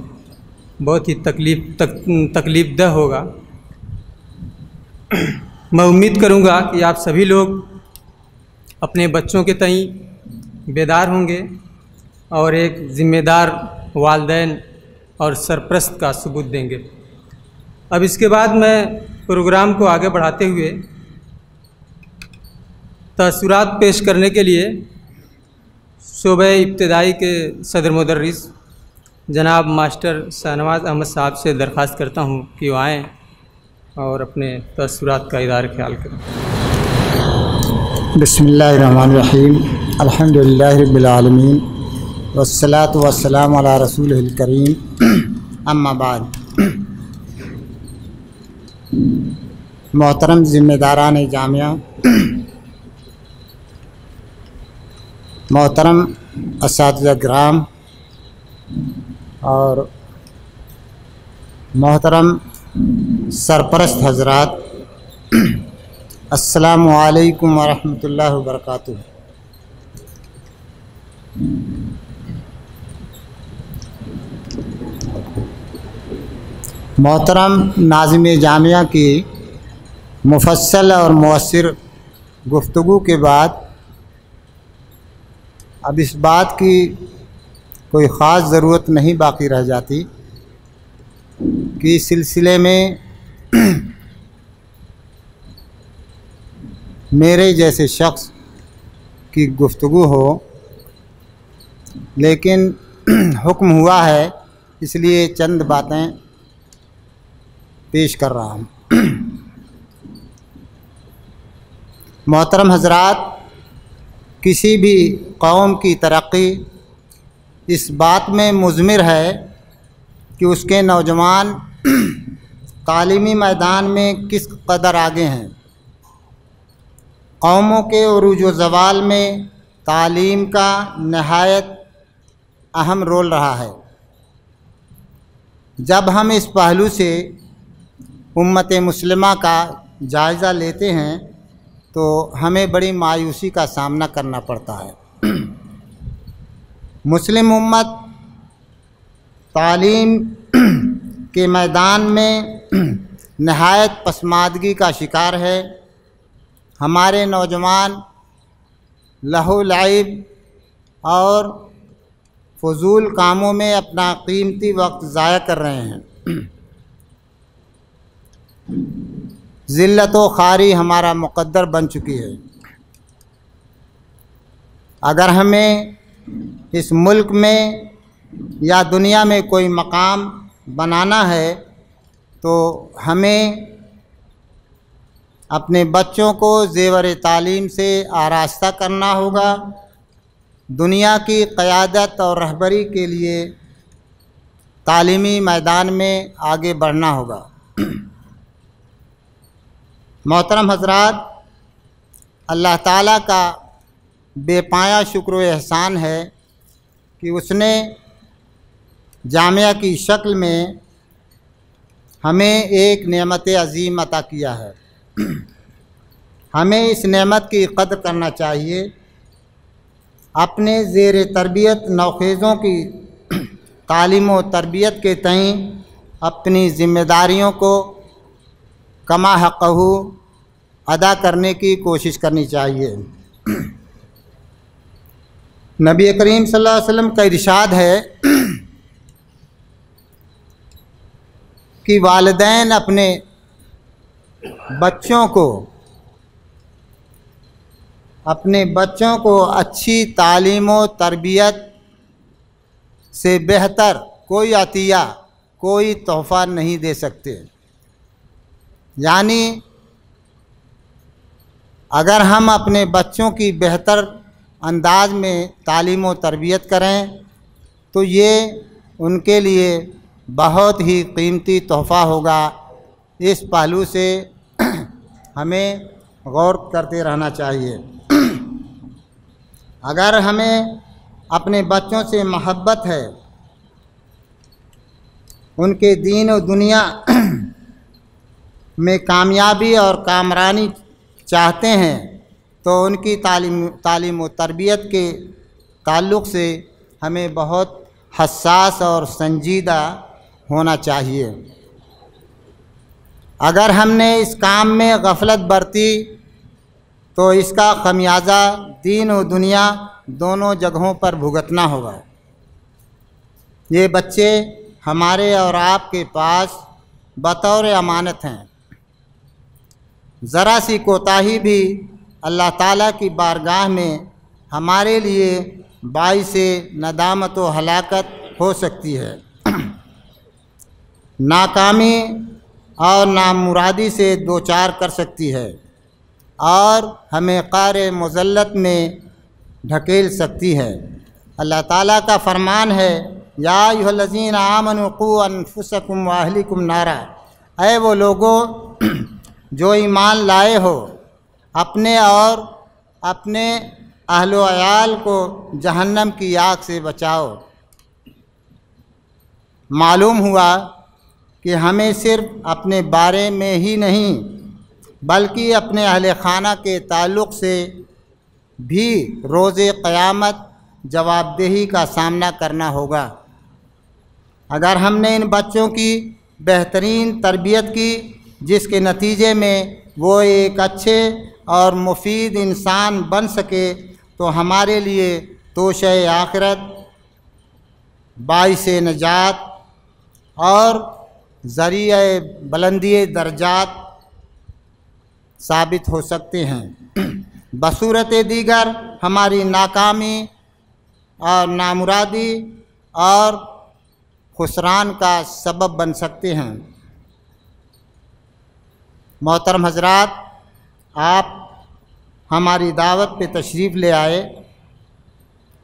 بہت ہی تکلیف دہ ہوگا. میں امید کروں گا کہ آپ سبھی لوگ اپنے بچوں کے تئیں بیدار ہوں گے اور ایک ذمہ دار والدین اور سرپرست کا ثبوت دیں گے. اب اس کے بعد میں پروگرام کو آگے بڑھاتے ہوئے تاثرات پیش کرنے کے لیے شعبہ ابتدائی کے صدر مدرس جناب ماسٹر شاہنواز احمد صاحب سے درخواست کرتا ہوں کہ وہ آئیں اور اپنے تاثرات کا اظہار خیال کریں. بسم اللہ الرحمن الرحیم. الحمدللہ رب العالمین والصلاة والسلام علی رسولہ الکریم. اما بعد. محترم ذمہ داران جامعہ، محترم اساتذہ کرام اور محترم سرپرست حضرات، السلام علیکم ورحمۃ اللہ وبرکاتہ. محترم ناظم جامعہ کی مفصل اور مؤثر گفتگو کے بعد اب اس بات کی کوئی خاص ضرورت نہیں باقی رہ جاتی کہ اس سلسلے میں میرے جیسے شخص کی گفتگو ہو، لیکن حکم ہوا ہے اس لیے چند باتیں پیش کر رہا ہوں. محترم حضرات، کسی بھی قوم کی ترقی اس بات میں مضمر ہے کہ اس کے نوجوان تعلیمی میدان میں کس قدر آگے ہیں. قوموں کے عروج و زوال میں تعلیم کا نہایت اہم رول رہا ہے. جب ہم اس پہلو سے امت مسلمہ کا جائزہ لیتے ہیں تو ہمیں بڑی مایوسی کا سامنا کرنا پڑتا ہے. مسلم امت تعلیم کے میدان میں نہایت پسماندگی کا شکار ہے. ہمارے نوجوان لہو لعب اور فضول کاموں میں اپنا قیمتی وقت ضائع کر رہے ہیں۔ ذلت و خواری ہمارا مقدر بن چکی ہے۔ اگر ہمیں اس ملک میں یا دنیا میں کوئی مقام بنانا ہے تو ہمیں اپنے بچوں کو زیور تعلیم سے آراستہ کرنا ہوگا، دنیا کی قیادت اور رہبری کے لیے تعلیمی میدان میں آگے بڑھنا ہوگا۔ محترم حضرات، اللہ تعالیٰ کا بے پایا شکر و احسان ہے کہ اس نے جامعہ کی شکل میں ہمیں ایک نعمت عظیم عطا کیا ہے۔ ہمیں اس نعمت کی قدر کرنا چاہیے، اپنے زیر تربیت نوخیزوں کی تعلیم و تربیت کے تئیں اپنی ذمہ داریوں کو کما حقہ ادا کرنے کی کوشش کرنی چاہیے۔ نبی کریم صلی اللہ علیہ وسلم کا ارشاد ہے کہ والدین اپنے بچوں کو اچھی تعلیم و تربیت سے بہتر کوئی عطیہ، کوئی تحفہ نہیں دے سکتے۔ یعنی اگر ہم اپنے بچوں کی بہتر انداز میں تعلیم و تربیت کریں تو یہ ان کے لیے بہت ہی قیمتی تحفہ ہوگا۔ اس پہلو سے ہمیں غور کرتے رہنا چاہیے۔ اگر ہمیں اپنے بچوں سے محبت ہے، ان کے دین و دنیا میں کامیابی اور کامرانی چاہتے ہیں تو ان کی تعلیم و تربیت کے تعلق سے ہمیں بہت حساس اور سنجیدہ ہونا چاہیے۔ اگر ہم نے اس کام میں غفلت برتی تو اس کا خمیازہ دین و دنیا دونوں جگہوں پر بھگتنا ہوگا۔ یہ بچے ہمارے اور آپ کے پاس بطور امانت ہیں۔ ذرا سی کوتاہی بھی اللہ تعالیٰ کی بارگاہ میں ہمارے لیے باعث ندامت و ہلاکت ہو سکتی ہے، ناکامی اور نامرادی سے دوچار کر سکتی ہے اور ہمیں قعر مذلت میں ڈھکیل سکتی ہے۔ اللہ تعالیٰ کا فرمان ہے، یا ایھا الذین آمنوا قوا انفسکم واہلکم نارا، اے وہ لوگوں جو ایمان لائے ہو، اپنے اور اپنے اہل و عیال کو جہنم کی آگ سے بچاؤ۔ معلوم ہوا کہ ہمیں صرف اپنے بارے میں ہی نہیں بلکہ اپنے اہل خانہ کے تعلق سے بھی روز قیامت جواب دہی کا سامنا کرنا ہوگا۔ اگر ہم نے ان بچوں کی بہترین تربیت کی جس کے نتیجے میں وہ ایک اچھے اور مفید انسان بن سکے تو ہمارے لیے توشہ آخرت، باعث نجات اور ذریعہ بلندی درجات ثابت ہو سکتے ہیں۔ بصورت دیگر ہماری ناکامی اور نامرادی اور خسران کا سبب بن سکتے ہیں۔ محترم حضرات، آپ ہماری دعوت پہ تشریف لے آئے،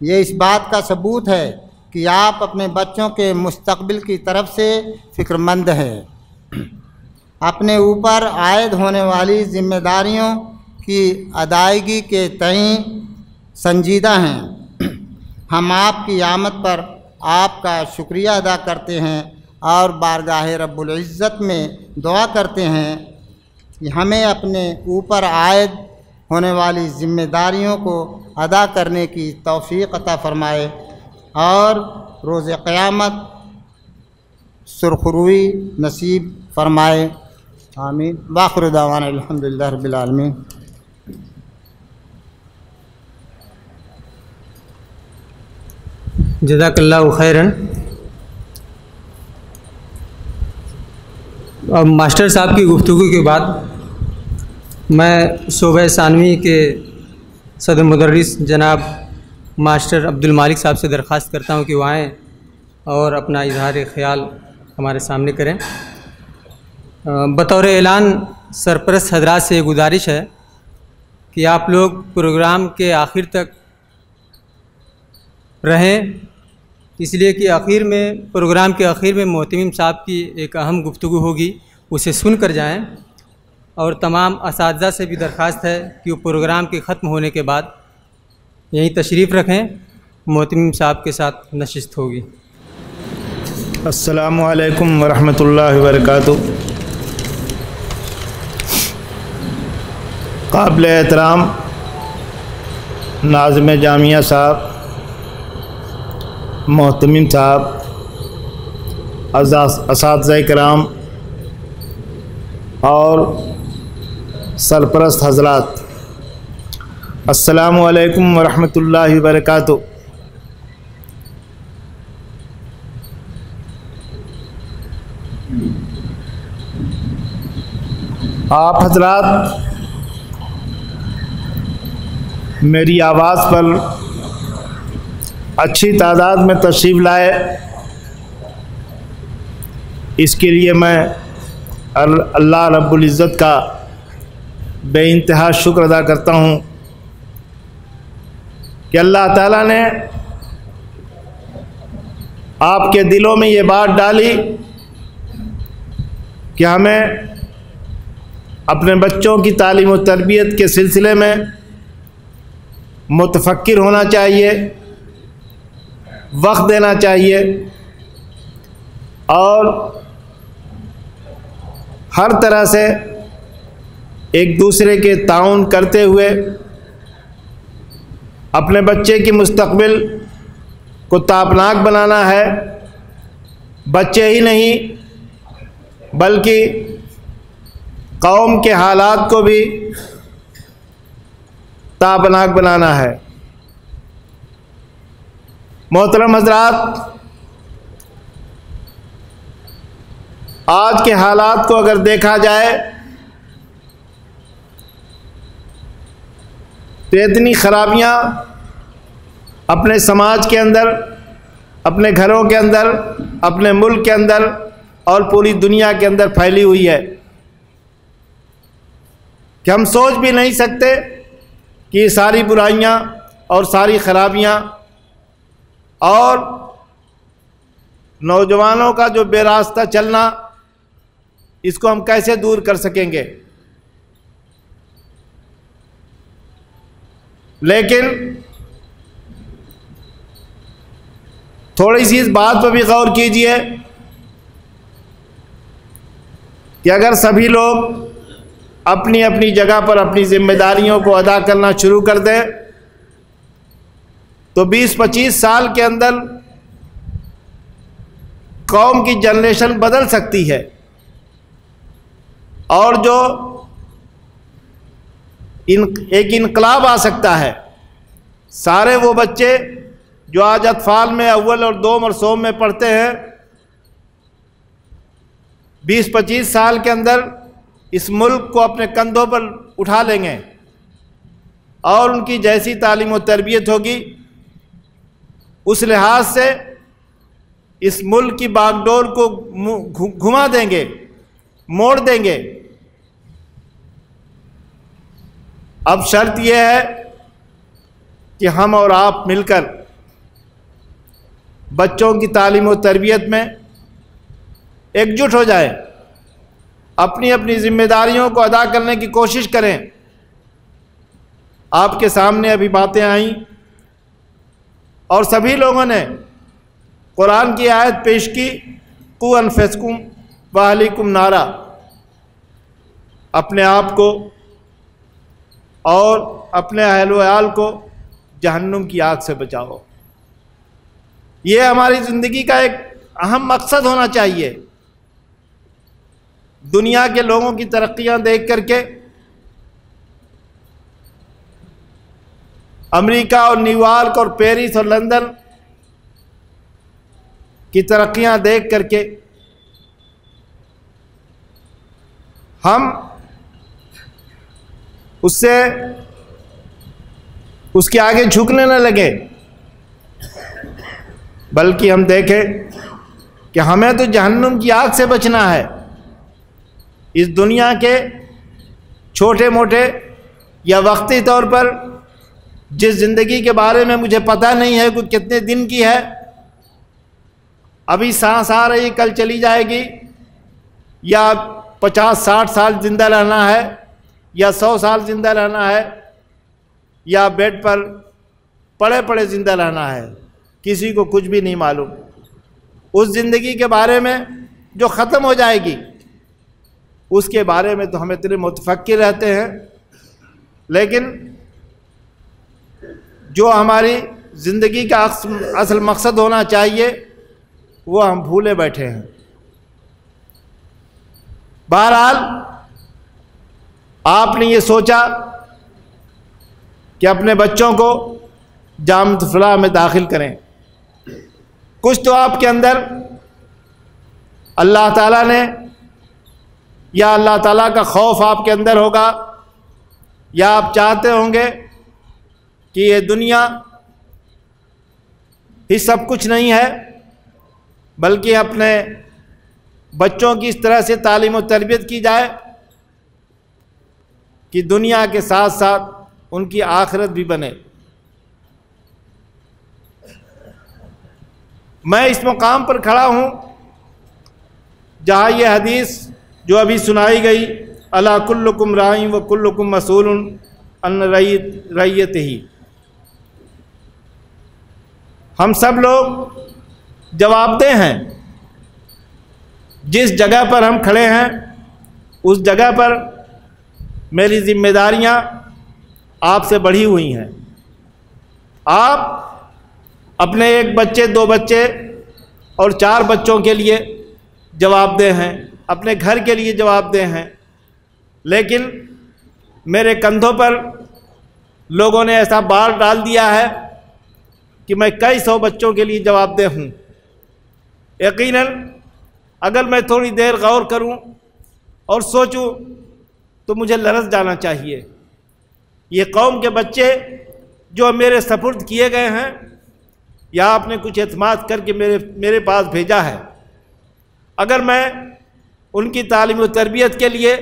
یہ اس بات کا ثبوت ہے کہ آپ اپنے بچوں کے مستقبل کی طرف سے فکر مند ہیں، اپنے اوپر عائد ہونے والی ذمہ داریوں کی ادائیگی کے تئیں سنجیدہ ہیں۔ ہم آپ کی آمد پر آپ کا شکریہ ادا کرتے ہیں اور بارگاہ رب العزت میں دعا کرتے ہیں کہ ہمیں اپنے اوپر عائد ہونے والی ذمہ داریوں کو ادا کرنے کی توفیق عطا فرمائے اور روز قیامت سرخروئی نصیب فرمائے، آمین۔ وآخر دعوانا الحمدللہ رب العالمین۔ جزاک اللہ خیراً۔ اب ماسٹر صاحب کی گفتگو کے بعد میں شعبہ ثانوی کے صدر مدرس جناب ماسٹر عبد المالک صاحب سے درخواست کرتا ہوں کہ وہ آئیں اور اپنا اظہار خیال ہمارے سامنے کریں۔ بطور اعلان سرپرست حضرات سے یہ گزارش ہے کہ آپ لوگ پروگرام کے آخر تک رہیں، اس لیے کہ پروگرام کے آخر میں محتمم صاحب کی ایک اہم گفتگو ہوگی، اسے سن کر جائیں۔ اور تمام اساتذہ سے بھی درخواست ہے کہ وہ پروگرام کے ختم ہونے کے بعد یہیں تشریف رکھیں، محتمم صاحب کے ساتھ نشست ہوگی۔ السلام علیکم ورحمۃ اللہ وبرکاتہ۔ قابل احترام ناظم جامعہ صاحب، محتمم صاحب، اساتذہ کرام اور سرپرست حضرات، السلام علیکم ورحمۃ اللہ وبرکاتہ۔ آپ حضرات میری آواز پر اچھی تعداد میں تشریف لائے، اس کے لیے میں اللہ رب العزت کا بے انتہا شکر ادا کرتا ہوں کہ اللہ تعالیٰ نے آپ کے دلوں میں یہ بات ڈالی کہ ہمیں اپنے بچوں کی تعلیم و تربیت کے سلسلے میں متفکر ہونا چاہیے، وقت دینا چاہیے اور ہر طرح سے ایک دوسرے کے تعاون کرتے ہوئے اپنے بچے کی مستقبل کو تابناک بنانا ہے۔ بچے ہی نہیں بلکہ قوم کے حالات کو بھی تابناک بنانا ہے۔ محترم حضرات، آج کے حالات کو اگر دیکھا جائے تو اتنی خرابیاں اپنے سماج کے اندر، اپنے گھروں کے اندر، اپنے ملک کے اندر اور پوری دنیا کے اندر پھیلی ہوئی ہے کہ ہم سوچ بھی نہیں سکتے کہ یہ ساری برائیاں اور ساری خرابیاں اور نوجوانوں کا جو بے راستہ چلنا، اس کو ہم کیسے دور کر سکیں گے۔ لیکن تھوڑی سی اس بات پر بھی غور کیجئے کہ اگر سبھی لوگ اپنی اپنی جگہ پر اپنی ذمہ داریوں کو ادا کرنا شروع کر دیں تو 20-25 سال کے اندر قوم کی جنریشن بدل سکتی ہے، اور جو ایک انقلاب آ سکتا ہے۔ سارے وہ بچے جو آج اطفال میں اول اور دوم اور سوم میں پڑھتے ہیں، 20-25 سال کے اندر اس ملک کو اپنے کندھوں پر اٹھا لیں گے، اور ان کی جیسی تعلیم و تربیت ہوگی اس لحاظ سے اس ملک کی باغ ڈور کو گھما دیں گے، موڑ دیں گے۔ اب شرط یہ ہے کہ ہم اور آپ مل کر بچوں کی تعلیم و تربیت میں ایک جٹ ہو جائیں، اپنی اپنی ذمہ داریوں کو ادا کرنے کی کوشش کریں۔ آپ کے سامنے ابھی باتیں آئیں اور سبھی لوگوں نے قرآن کی آیت پیش کی، قوا انفسکم واہلیکم نارا، اپنے آپ کو اور اپنے اہل و عیال کو جہنم کی آگ سے بچاؤ۔ یہ ہماری زندگی کا ایک اہم مقصد ہونا چاہیے۔ دنیا کے لوگوں کی ترقیاں دیکھ کر کے امریکہ اور نیو یارک اور پیرس اور لندن کی ترقیاں دیکھ کر کے ہم اس کے آگے جھکنے نہ لگے، بلکہ ہم دیکھیں کہ ہمیں تو جہنم کی آگ سے بچنا ہے۔ اس دنیا کے چھوٹے موٹے یا وقتی طور پر جس زندگی کے بارے میں مجھے پتہ نہیں ہے کہ کتنے دن کی ہے، ابھی سانس آ رہی کل چلی جائے گی، یا 50-60 سال زندہ رہنا ہے، یا 100 سال زندہ رہنا ہے، یا بیڈ پر پڑے پڑے زندہ رہنا ہے، کسی کو کچھ بھی نہیں معلوم۔ اس زندگی کے بارے میں جو ختم ہو جائے گی اس کے بارے میں تو ہم اتنے متفکر رہتے ہیں، لیکن جو ہماری زندگی کا اصل مقصد ہونا چاہیے وہ ہم بھولے بیٹھے ہیں۔ بہرحال آپ نے یہ سوچا کہ اپنے بچوں کو جامعۃ فلاح میں داخل کریں، کچھ تو آپ کے اندر اللہ تعالیٰ نے یا اللہ تعالیٰ کا خوف آپ کے اندر ہوگا، یا آپ چاہتے ہوں گے کہ یہ دنیا ہی سب کچھ نہیں ہے، بلکہ اپنے بچوں کی اس طرح سے تعلیم و تربیت کی جائے کہ دنیا کے ساتھ ساتھ ان کی آخرت بھی بنے۔ میں اس مقام پر کھڑا ہوں جہاں یہ حدیث جو ابھی سنائی گئی، الا کلکم راعٍ و کلکم مسئول عن رعیتہ، ہم سب لوگ جواب دہ ہیں۔ جس جگہ پر ہم کھڑے ہیں اس جگہ پر میری ذمہ داریاں آپ سے بڑھی ہوئی ہیں۔ آپ اپنے 1 بچے 2 بچے اور 4 بچوں کے لیے جواب دہ ہیں، اپنے گھر کے لیے جواب دہ ہیں، لیکن میرے کندھوں پر لوگوں نے ایسا بار ڈال دیا ہے کہ میں کئی 100 بچوں کے لیے جواب دہ ہوں۔ یقیناً اگر میں تھوڑی دیر غور کروں اور سوچوں تو مجھے لرز جانا چاہیے۔ یہ قوم کے بچے جو میرے سپرد کیے گئے ہیں یا آپ نے کچھ اعتماد کر کے میرے پاس بھیجا ہے، اگر میں ان کی تعلیم و تربیت کے لیے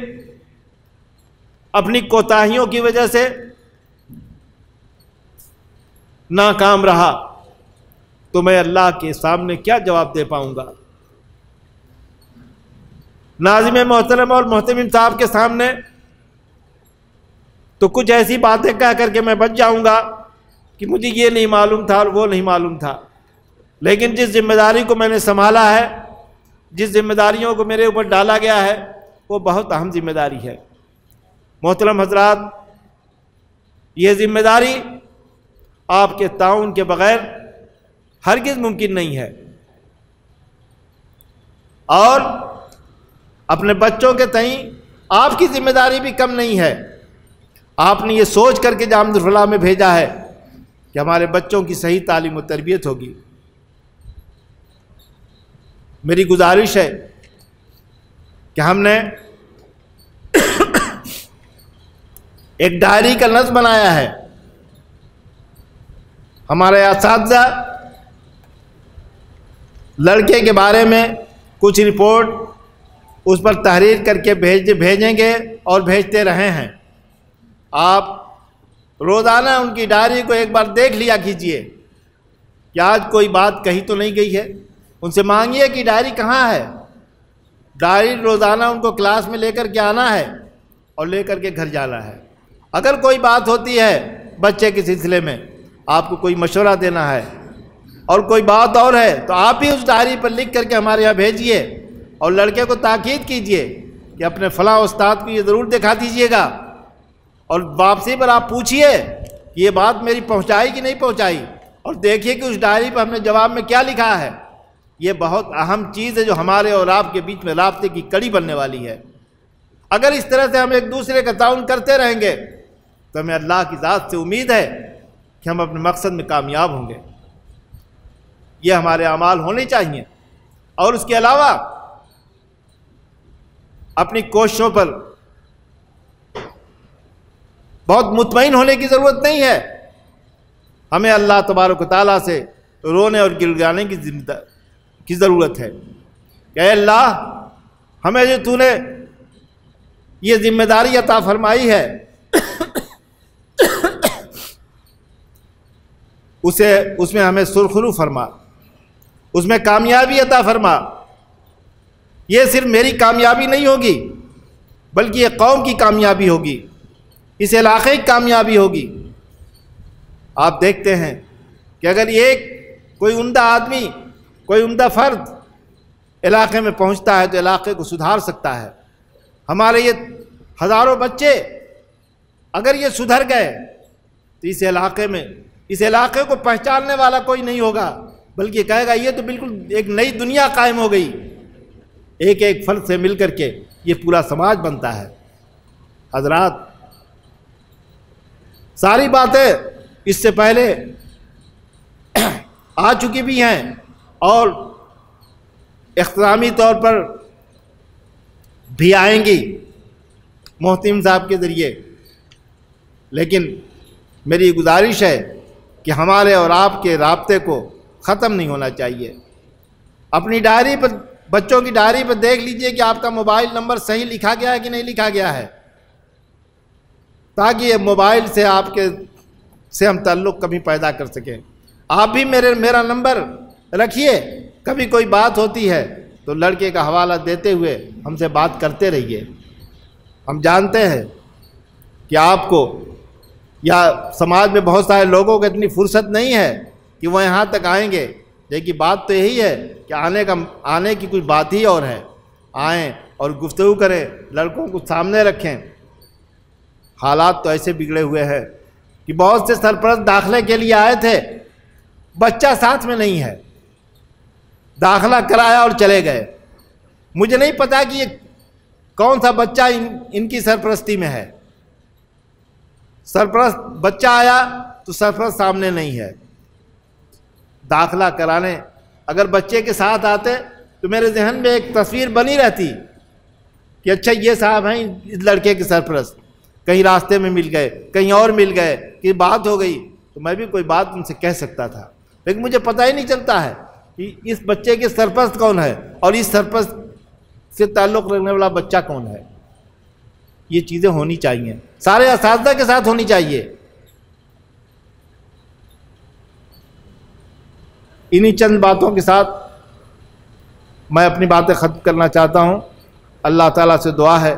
اپنی کوتاہیوں کی وجہ سے ناکام رہا تو میں اللہ کے سامنے کیا جواب دے پاؤں گا؟ ناظم محترم اور محترم صاحب کے سامنے تو کچھ ایسی باتیں کہہ کر کے میں بچ جاؤں گا کہ مجھے یہ نہیں معلوم تھا اور وہ نہیں معلوم تھا، لیکن جس ذمہ داری کو میں نے سنبھالا ہے، جس ذمہ داریوں کو میرے اوپر ڈالا گیا ہے، وہ بہت اہم ذمہ داری ہے۔ محترم حضرات، یہ ذمہ داری آپ کے تعاون کے بغیر ہرگز ممکن نہیں ہے، اور اپنے بچوں کے تئیں آپ کی ذمہ داری بھی کم نہیں ہے۔ آپ نے یہ سوچ کر کے جامعۃ الفلاح میں بھیجا ہے کہ ہمارے بچوں کی صحیح تعلیم و تربیت ہوگی۔ میری گزارش ہے کہ ہم نے ایک ڈائری کا نظم بنایا ہے۔ ہمارے اساتذہ لڑکے کے بارے میں کچھ رپورٹ اس پر تحریر کر کے بھیجیں گے اور بھیجتے رہے ہیں۔ آپ روزانہ ان کی ڈائری کو ایک بار دیکھ لیا کیجئے کہ آج کوئی بات کہی تو نہیں گئی ہے۔ ان سے مانگیے کہ ڈائری کہاں ہے۔ ڈائری روزانہ ان کو کلاس میں لے کر کے آنا ہے اور لے کر کے گھر جانا ہے۔ اگر کوئی بات ہوتی ہے بچے کے سلسلے میں، آپ کو کوئی مشورہ دینا ہے اور کوئی بات اور ہے، تو آپ بھی اس ڈائری پر لکھ کر کے ہمارے یہاں بھیجیے اور لڑکے کو تاکید کیجئے کہ اپنے فلاں استاد کو یہ ضرور دکھا دیجئے گا، اور واپسی پر آپ پوچھئے کہ یہ بات میری پہنچائی کہ نہیں پہنچائی، اور دیکھیے کہ اس ڈائری پر ہم نے جواب میں کیا لکھا ہے۔ یہ بہت اہم چیز ہے جو ہمارے اور آپ کے بیچ میں رابطے کی کڑی بننے والی ہے۔ اگر اس طرح سے ہم ایک دوسرے کا تعاون کرتے رہیں گے تو ہمیں اللہ کی ذات سے امید ہے کہ ہم اپنے مقصد میں کامیاب ہوں گے۔ یہ ہمارے اعمال ہونے چاہیے اور اس کے علاوہ اپنی کوششوں پر بہت مطمئن ہونے کی ضرورت نہیں ہے. ہمیں اللہ تبارک و تعالیٰ سے رونے اور گڑگڑانے کی ضرورت ہے کہ اے اللہ ہمیں جو تو نے یہ ذمہ داری عطا فرمائی ہے اس میں ہمیں سرخرو فرما، اس میں کامیابی عطا فرما. یہ صرف میری کامیابی نہیں ہوگی بلکہ یہ قوم کی کامیابی ہوگی، اس علاقے کی کامیابی ہوگی. آپ دیکھتے ہیں کہ اگر کوئی عمدہ آدمی، کوئی عمدہ فرد علاقے میں پہنچتا ہے تو علاقے کو سدھار سکتا ہے. ہمارے یہ ہزاروں بچے اگر یہ سدھر گئے تو اس علاقے کو پہچاننے والا کوئی نہیں ہوگا، بلکہ کہے گا یہ تو بالکل ایک نئی دنیا قائم ہو گئی. ایک فرد سے مل کر کے یہ پورا سماج بنتا ہے. حضرات، ساری باتیں اس سے پہلے آ چکی بھی ہیں اور اختتامی طور پر بھی آئیں گی محتم صاحب کے ذریعے، لیکن میری گزارش ہے کہ ہمارے اور آپ کے رابطے کو ختم نہیں ہونا چاہیے. اپنی ڈائری پر، بچوں کی ڈائری پر دیکھ لیجئے کہ آپ کا موبائل نمبر صحیح لکھا گیا ہے کہ نہیں لکھا گیا ہے، تاکہ یہ موبائل سے ہم تعلق کبھی پیدا کر سکیں. آپ بھی میرا نمبر رکھیے، کبھی کوئی بات ہوتی ہے تو لڑکے کا حوالہ دیتے ہوئے ہم سے بات کرتے رہیے. ہم جانتے ہیں کہ آپ کو یا سماج میں بہت سارے لوگوں کو اتنی فرصت نہیں ہے کہ وہ یہاں تک آئیں گے، لیکن بات تو یہی ہے کہ آنے کی کچھ بات ہی اور ہے. آئیں اور گفتگو کریں، لڑکوں کو سامنے رکھیں. حالات تو ایسے بگڑے ہوئے ہیں کہ بہت سے سرپرست داخلے کے لیے آئے تھے، بچہ ساتھ میں نہیں ہے، داخلہ کرایا اور چلے گئے. مجھے نہیں پتا کہ یہ کون سا بچہ ان کی سرپرستی میں ہے. سرپرست بچہ آیا تو سرپرست سامنے نہیں ہے. داخلہ کرانے اگر بچے کے ساتھ آتے تو میرے ذہن میں ایک تصویر بنی رہتی کہ اچھا یہ صاحب ہیں اس لڑکے کے سرپرست. کہیں راستے میں مل گئے، کہیں اور مل گئے، کہ بات ہو گئی تو میں بھی کوئی بات ان سے کہہ سکتا تھا، لیکن مجھے پتہ ہی نہیں چلتا ہے کہ اس بچے کے سرپرست کون ہے اور اس سرپرست سے تعلق رکھنے والا بچہ کون ہے. یہ چیزیں ہونی چاہیے، سارے اساتذہ کے ساتھ ہونی چاہیے. انہی چند باتوں کے ساتھ میں اپنی باتیں ختم کرنا چاہتا ہوں. اللہ تعالیٰ سے دعا ہے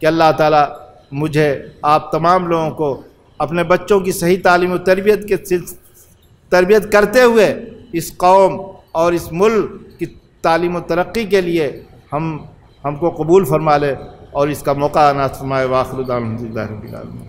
کہ اللہ تعالیٰ مجھے آپ تمام لوگوں کو اپنے بچوں کی صحیح تعلیم و تربیت کرتے ہوئے اس قوم اور اس ملک کی تعلیم و ترقی کے لیے ہم کو قبول فرما لے اور اس کا موقع عنایت فرمائے. وآخر دعوانا الحمدللہ رب العالمین.